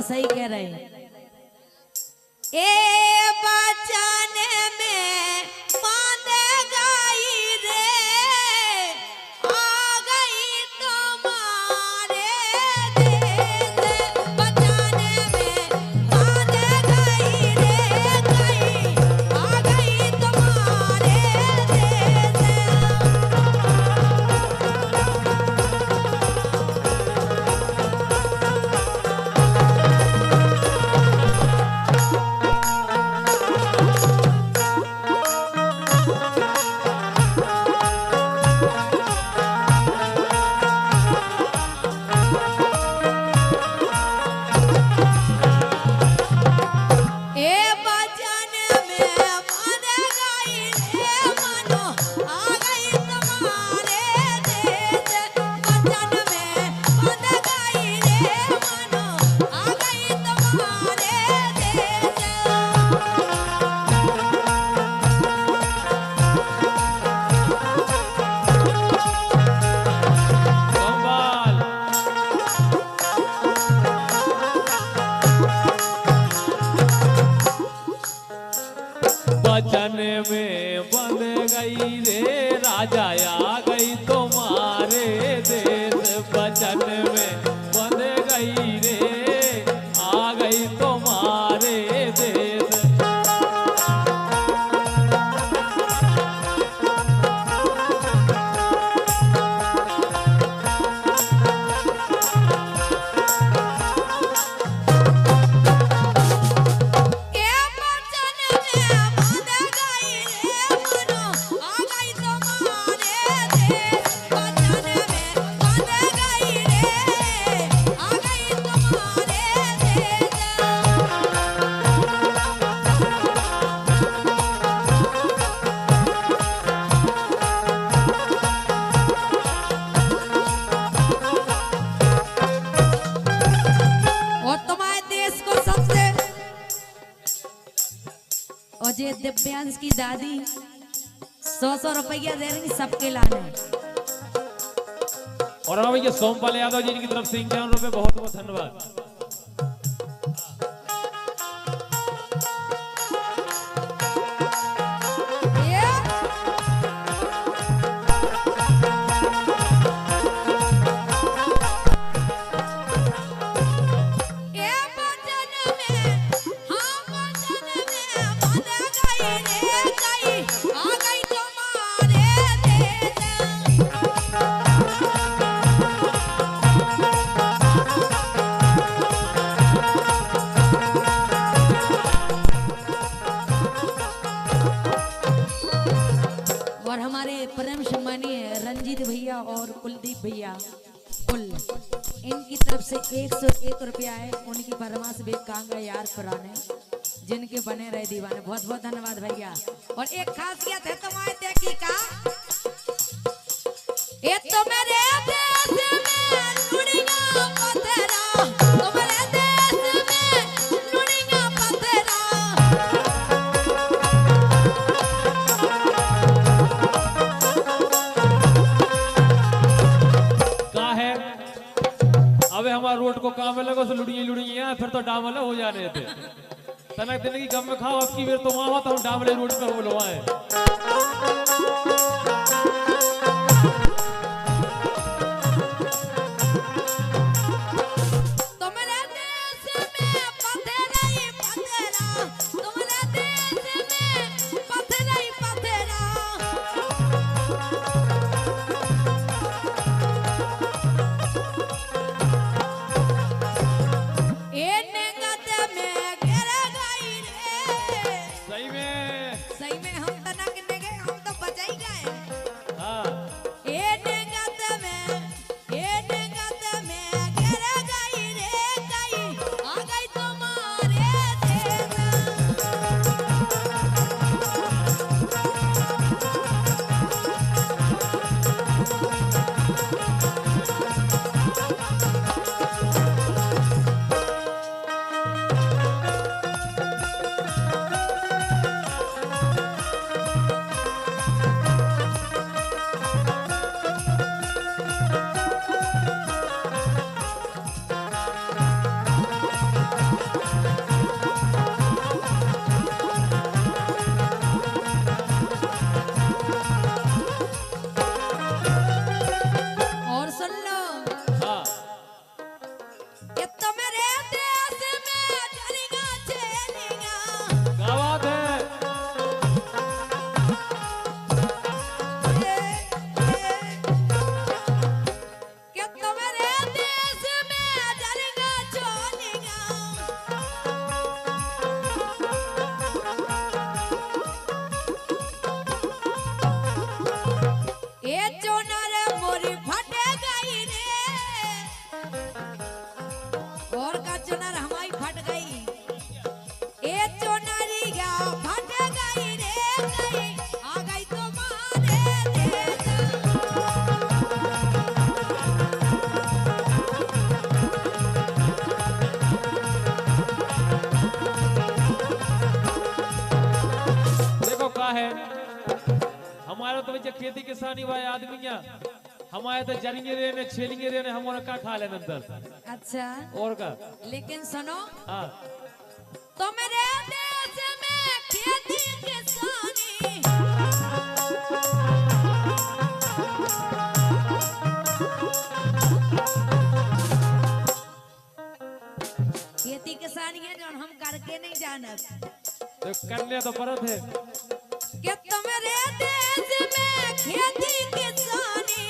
सही कह रहे हैं। ए बचन में बांध गई रे, आ गई तुम्हारे देश। बचन में बांध गई रे, गई आ गई तुम्हारे देश। बचन में बंध गई रे राजा, आ गई तुम्हारे देश। बचन में बंध गई रे, आ गई तुम्हारे देश। और ये दिव्यांश की दादी 100-100 रुपया दे रही सबके लाने। और हाँ भैया सोमपाल यादव जी की तरफ से 51 रुपए, बहुत बहुत धन्यवाद। और हमारे परम सम्मानीय रंजीत भैया और कुलदीप भैया कुल, इनकी तरफ से 101 रुपया है। उनकी फरमाइश भी कांगा यार पुराने, जिनके बने रहे दीवाने। बहुत बहुत धन्यवाद भैया। और एक खासियत है तुम्हारे देखी का, ये तो मेरे देश में लुड़िया पथरा, तुम्हारे देश में लुड़िया पथरा। अबे हमारा रोड को काम में लगो तो लुड़िया लुड़िया, फिर तो डामले हो जा रहे थे। तनक दिन की कम में खाओ, अब की फिर तो वहां तो हम डामले रोड पर बोलवाए। सही में हम तना के है हमारा तो बच्चे खेती किसानी वाले आदमी है हमारे तो जरिए रहे ने छेलिए रहे ने हमारा का खा लेने अंदर अच्छा और का लेकिन सुनो हाँ तो मेरे देश में खेती किसानी खेती किसानी है जो हम करके नहीं जानत तो करने तो परत है कि तुम्हारे देश में खेती किसानी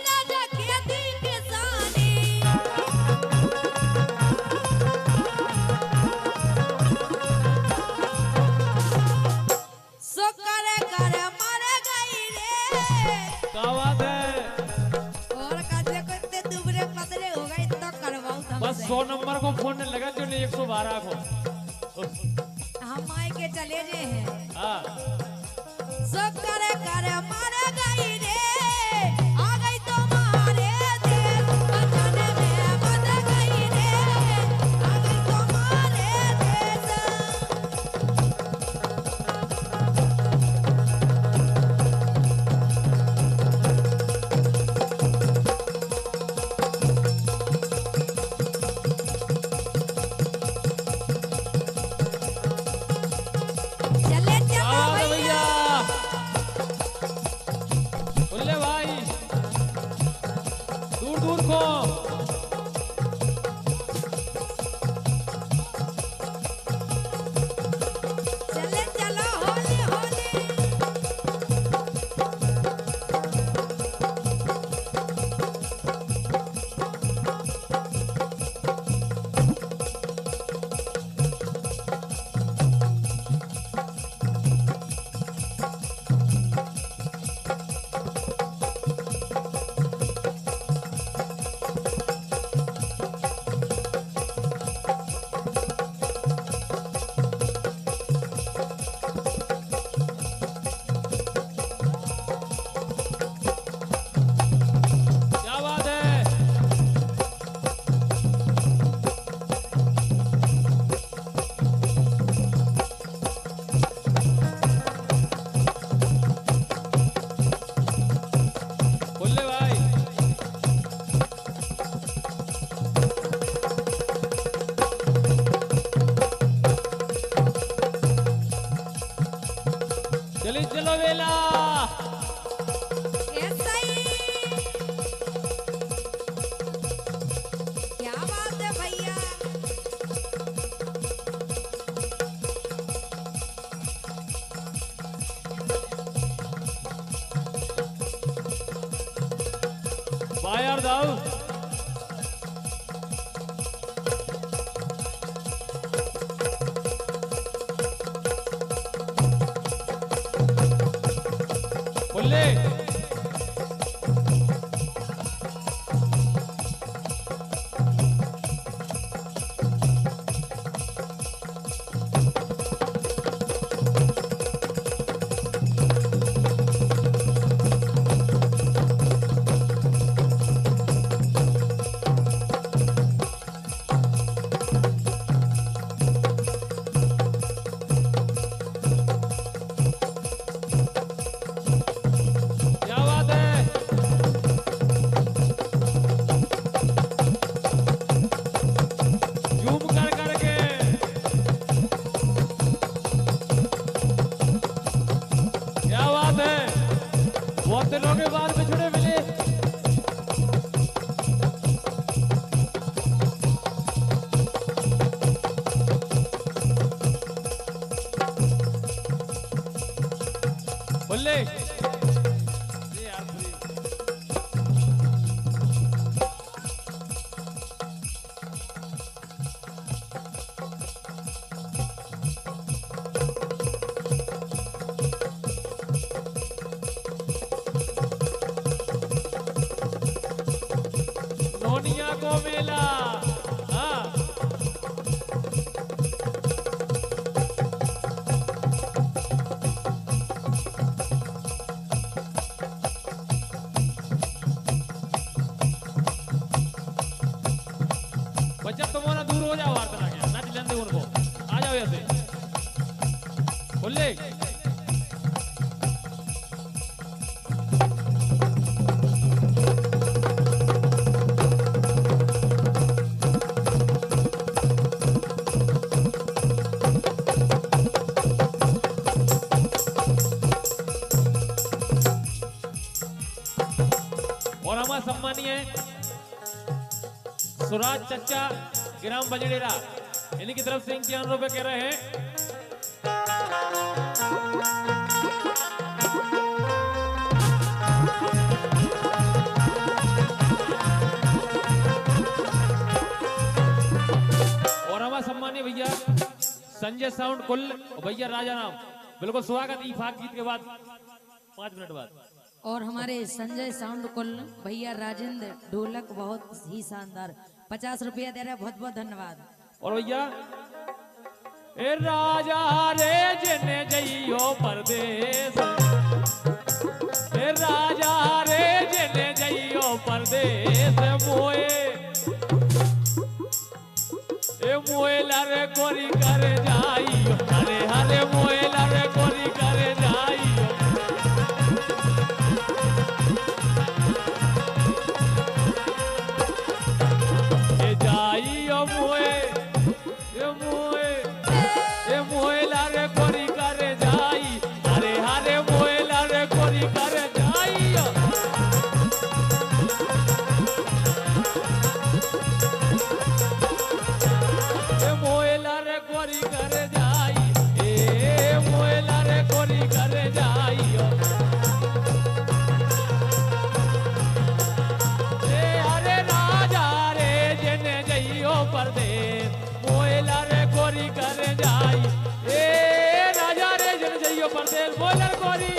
राजा खेती किसानी सो करे करे मर गई रे क्या बात है और काजे को इतने दुबरे पतले हो गए तो करवाओ तुमसे बस 100 नंबर को फोन लगा जो नहीं 112 को हम आए के चले जे हैं हाँ सो करे करे मर गई रे आ गई तुम्हारे देश बचाने में बच गई रे आ गई तुम्हारे देश चले चलो आवाज भैया बोले भाई दूर दूर को चले चलो होली होली क्या बात है बोले भाई चली चलो वेला ऐसा ही क्या बात है भैया बाहर जाओ बोले क्या बात है झूम कर करके क्या बात है बहुत दिनों के बाद बिछड़े मिले बोले ये यार पूरी नोनिया को मेला हाँ हमारा सम्मानीय सुराज चच्चा ग्राम बजड़ेरा, इनकी तरफ से 51 रुपए कह रहे हैं। और हमारा सम्मानीय भैया संजय साउंड कुल भैया राजा नाम, बिल्कुल स्वागत इफाक गीत के बाद 5 मिनट बाद। और हमारे संजय साउंड कुल भैया राजेंद्र ढोलक बहुत ही शानदार 50 रुपया दे रहे हैं, बहुत बहुत धन्यवाद। और भैया ए राजा रे जने जइयो परदेस, ए राजा रे जने जइयो परदेस, मोएला रे कोरी करे जाइयो, हरे हरे मोएला रे कोरी करे जाइयो। ए जाइयो मोएला रे कोरी करे जाई, हरे हरे मोएला रे कोरी करे जाइयो। मोएला रे कोरी करे जाई, ए मोएला रे कोरी करे जाइयो। ए अरे राजा रे जने जइयो परदेस, मोएला रे कोरी करे जाई, ए राजा रे जने जइयो परदेस, मोएला रे कोरी।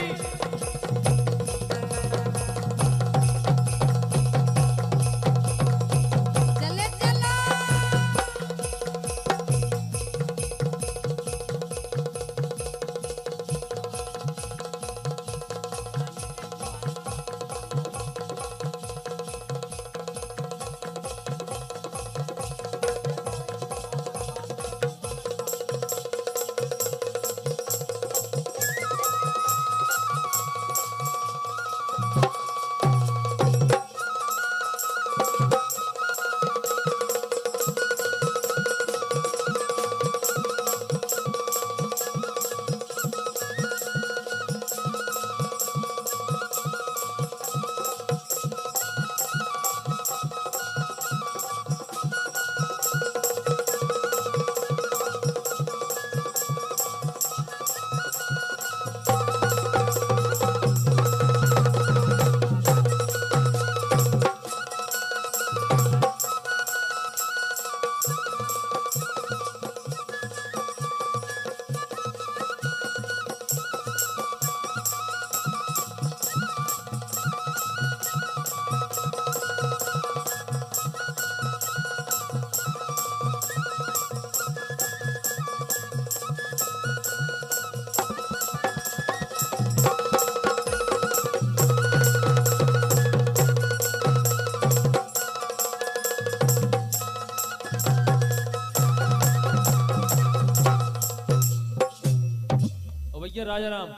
चले चलो भैया राजा राम